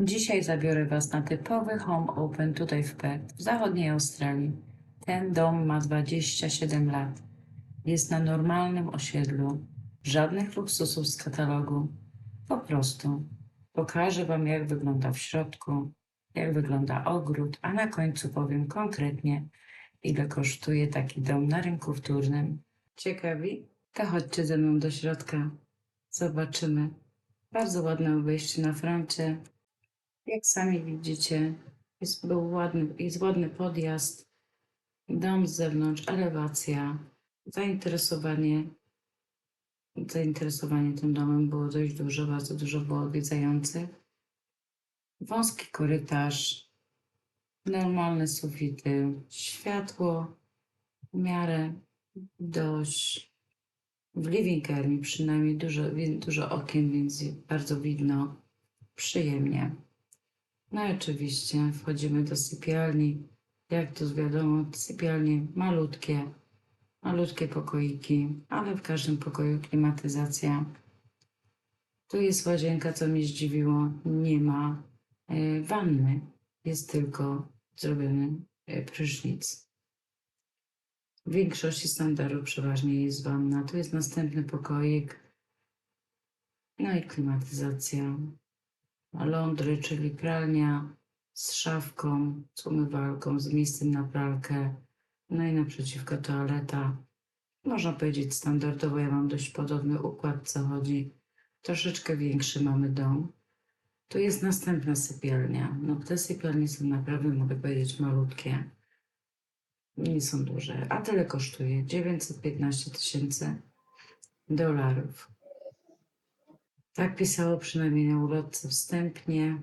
Dzisiaj zabiorę Was na typowy home open tutaj w Perth, w zachodniej Australii. Ten dom ma 27 lat. Jest na normalnym osiedlu. Żadnych luksusów z katalogu. Po prostu pokażę Wam, jak wygląda w środku, jak wygląda ogród, a na końcu powiem konkretnie, ile kosztuje taki dom na rynku wtórnym. Ciekawi? To chodźcie ze mną do środka. Zobaczymy. Bardzo ładne wejście na froncie. Jak sami widzicie, jest ładny podjazd, dom z zewnątrz, elewacja. Zainteresowanie tym domem było dość duże, bardzo dużo było odwiedzających. Wąski korytarz, normalne sufity, światło w miarę dość. W living area przynajmniej dużo okien, więc bardzo widno, przyjemnie. No i oczywiście wchodzimy do sypialni. Jak to wiadomo, sypialnie malutkie pokoiki, ale w każdym pokoju klimatyzacja. Tu jest łazienka, co mnie zdziwiło, nie ma wanny, jest tylko zrobiony prysznic. W większości standardów przeważnie jest wanna. Tu jest następny pokoik, no i klimatyzacja. Lądry, czyli pralnia z szafką, z umywalką, z miejscem na pralkę, no i naprzeciwko toaleta. Można powiedzieć standardowo, ja mam dość podobny układ, co chodzi. Troszeczkę większy mamy dom. Tu jest następna sypialnia. No te sypialnie są naprawdę, mogę powiedzieć, malutkie. Nie są duże, a tyle kosztuje 915 $. Tak pisało przynajmniej na ulotce wstępnie.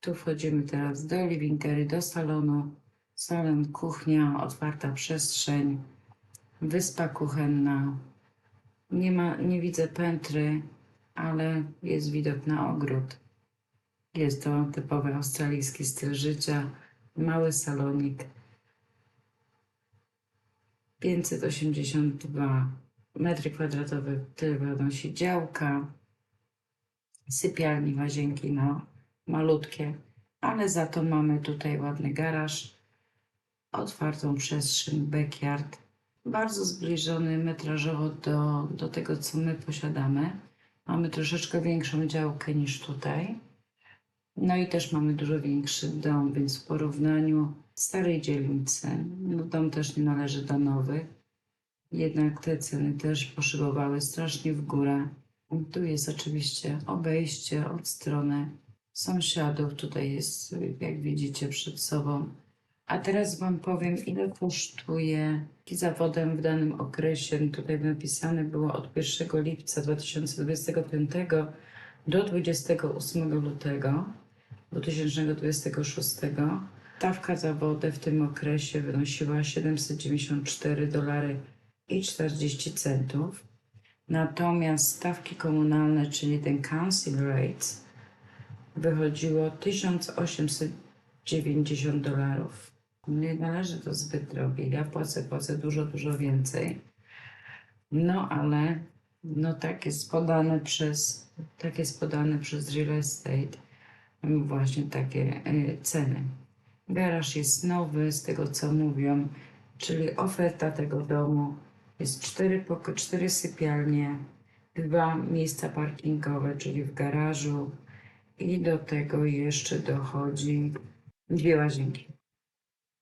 Tu wchodzimy teraz do living area, do salonu. Salon, kuchnia, otwarta przestrzeń, wyspa kuchenna. Nie widzę pętry, ale jest widok na ogród. Jest to typowy australijski styl życia. Mały salonik. 582 m2 tyle wynosi działka. Sypialni, łazienki, no malutkie, ale za to mamy tutaj ładny garaż, otwartą przestrzeń, backyard, bardzo zbliżony metrażowo do tego, co my posiadamy. Mamy troszeczkę większą działkę niż tutaj. No i też mamy dużo większy dom, więc w porównaniu starej dzielnicy, no dom też nie należy do nowych, jednak te ceny też poszybowały strasznie w górę. Tu jest oczywiście obejście od strony sąsiadów. Tutaj jest, jak widzicie, przed sobą. A teraz Wam powiem, ile kosztuje zawodem w danym okresie. Tutaj napisane było od 1 lipca 2025 do 28 lutego 2026. Stawka za wodę w tym okresie wynosiła $794 i 40 centów. Natomiast stawki komunalne, czyli ten council rates, wychodziło $1890. Nie należy to zbyt drogie. Ja płacę dużo więcej. No ale no tak jest podane przez real estate właśnie takie ceny. Garaż jest nowy, z tego co mówią, czyli oferta tego domu jest 4 sypialnie, 2 miejsca parkingowe, czyli w garażu i do tego jeszcze dochodzi 2 łazienki,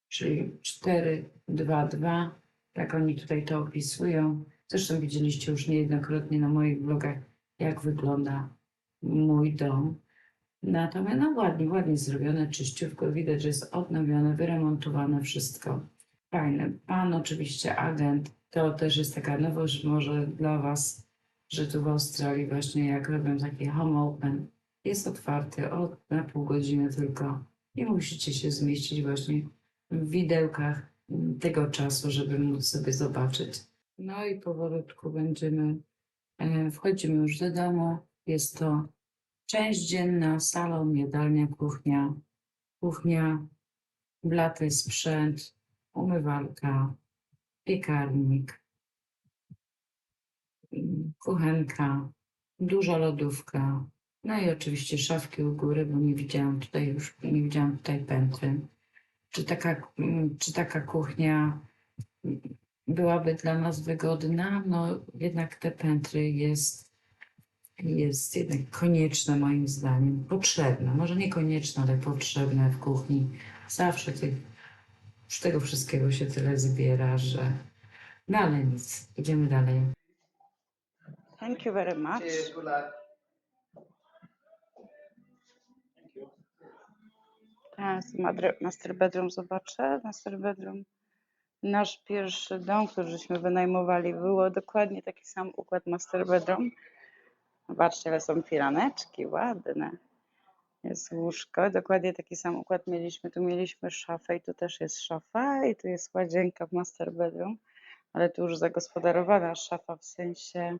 czyli 4, 2, 2, tak oni tutaj to opisują. Zresztą widzieliście już niejednokrotnie na moich vlogach, jak wygląda mój dom. Natomiast no ładnie zrobione, czyściutko, widać, że jest odnowione, wyremontowane wszystko. Fajne. Pan oczywiście agent, to też jest taka nowość może dla Was, że tu w Australii właśnie jak robią takie home open, jest otwarty na pół godziny tylko i musicie się zmieścić właśnie w widełkach tego czasu, żeby móc sobie zobaczyć. No i powolutku wchodzimy już do domu. Jest to część dzienna, salon, jadalnia, kuchnia, blaty, sprzęt, umywalka, piekarnik, kuchenka, duża lodówka, No i oczywiście szafki u góry, bo nie widziałam tutaj pętry. Czy taka kuchnia byłaby dla nas wygodna? No jednak te pętry jest jednak konieczne moim zdaniem. Potrzebne, może nie konieczne, ale potrzebne w kuchni. Zawsze już tego wszystkiego się tyle zbiera, że... No ale nic, idziemy dalej. Thank you very much. Teraz master bedroom zobaczę. Master bedroom. Nasz pierwszy dom, który żeśmy wynajmowali, było dokładnie taki sam układ master bedroom. Zobaczcie, ale są firaneczki, ładne. Jest łóżko, dokładnie taki sam układ mieliśmy. Tu mieliśmy szafę i tu też jest szafa i tu jest łazienka w master bedroom, ale tu już zagospodarowana szafa w sensie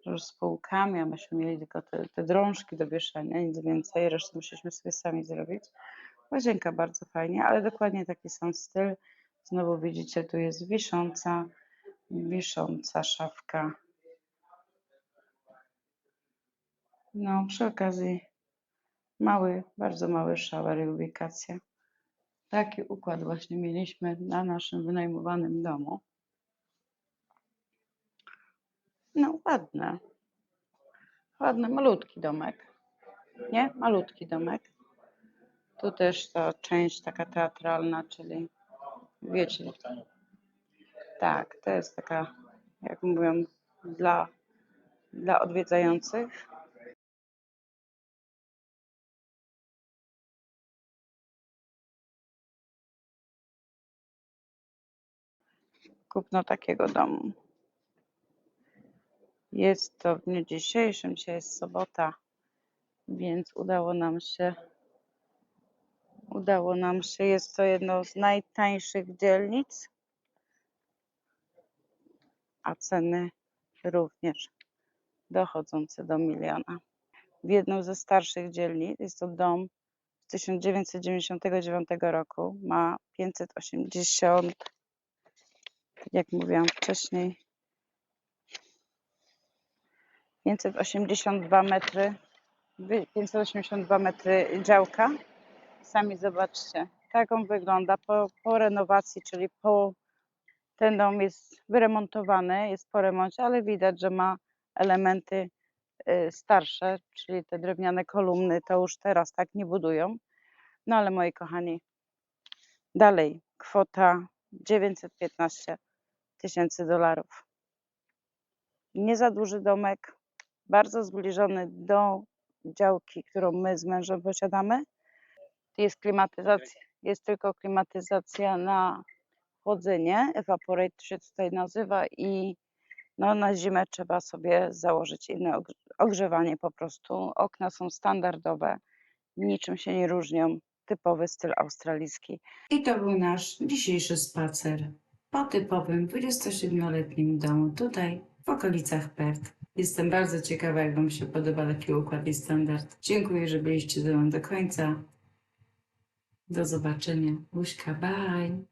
już z półkami, a myśmy mieli tylko te drążki do wieszania, nic więcej, resztę musieliśmy sobie sami zrobić. Łazienka bardzo fajnie, ale dokładnie taki sam styl. Znowu widzicie, tu jest wisząca szafka. No, przy okazji bardzo mały shower i ubikacja. Taki układ właśnie mieliśmy na naszym wynajmowanym domu. No, ładny, malutki domek. Nie? Malutki domek. Tu też ta część taka teatralna, czyli wiecie, tak, to jest taka, jak mówią, dla odwiedzających. Kupno takiego domu. Jest to w dniu dzisiejszym, dzisiaj jest sobota, więc udało nam się, jest to jedno z najtańszych dzielnic, a ceny również dochodzące do 1 000 000. W jedną ze starszych dzielnic, jest to dom z 1999 roku, ma 580, tak jak mówiłam wcześniej, 582 metry, 582 metry działka. Sami zobaczcie, tak on wygląda po renowacji, czyli ten dom jest wyremontowany, jest po remoncie, ale widać, że ma elementy starsze, czyli te drewniane kolumny to już teraz tak nie budują. No ale moi kochani, dalej kwota 915 000 $. Nie za duży domek, bardzo zbliżony do działki, którą my z mężem posiadamy. Jest klimatyzacja, jest tylko klimatyzacja na chłodzenie, evaporate to się tutaj nazywa i no, na zimę trzeba sobie założyć inne ogrzewanie po prostu. Okna są standardowe, niczym się nie różnią, typowy styl australijski. I to był nasz dzisiejszy spacer po typowym 27-letnim domu tutaj w okolicach Perth. Jestem bardzo ciekawa, jak Wam się podoba taki układ i standard. Dziękuję, że byliście ze mną do końca. Do zobaczenia. Buźka, bye!